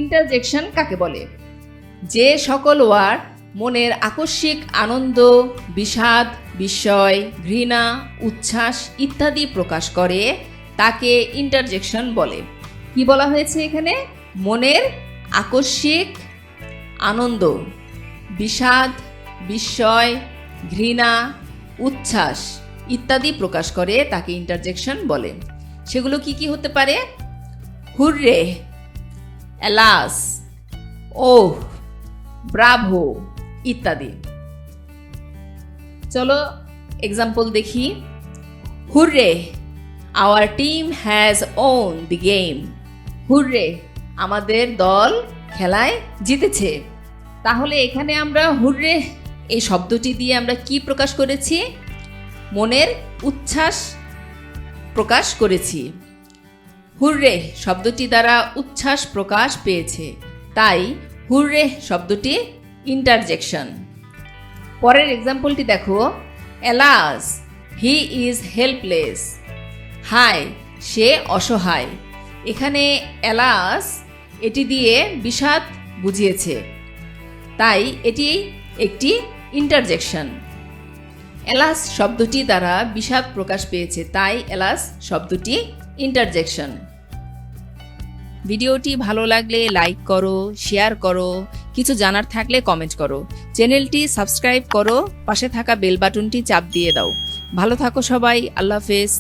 Interjection কাকে বলে? যে সকল ওয়ার্ড মনের আকস্মিক আনন্দ, বিষাদ, বিস্ময়, ঘৃণা, উচ্ছ্বাস ইত্যাদি প্রকাশ করে তাকে ইন্টারজেকশন বলে। কি বলা হয়েছে এখানে? মনের আকস্মিক আনন্দ, বিষাদ, বিস্ময়, ঘৃণা, উচ্ছ্বাস ইত্যাদি প্রকাশ করে তাকে ইন্টারজেকশন বলে। সেগুলো কি কি হতে পারে? হুররে, এলাস, ওহ, ব্রাভো ইত্যাদি। চলো এক্সাম্পল দেখি। Hurray, our team has won the game. Hurray, আমাদের দল খেলায় জিতেছে। তাহলে এখানে আমরা হুররে এই শব্দটি দিয়ে আমরা কি প্রকাশ করেছি? মনের উচ্ছ্বাস প্রকাশ করেছি। হুররে শব্দটি দ্বারা উচ্ছ্বাস প্রকাশ পেয়েছে, তাই হুররে শব্দটি ইন্টারজেকশন। পরের এক্সাম্পলটি দেখো। Alas, he is helpless. হায়, সে অসহায়। এখানে এলাস এটি দিয়ে বিষাদ বুঝিয়েছে, তাই এটি একটি ইন্টারজেকশন। এলাস শব্দটি দ্বারা বিষাদ প্রকাশ পেয়েছে, তাই এলাস শব্দটি ইন্টারজেকশন। ভিডিওটি ভালো লাগলে লাইক করো, শেয়ার করো, কিছু জানার থাকলে কমেন্ট করো, চ্যানেলটি সাবস্ক্রাইব করো, পাশে থাকা বেল বাটনটি চাপ দিয়ে দাও। ভালো থাকো সবাই, আল্লাহ হাফেজ।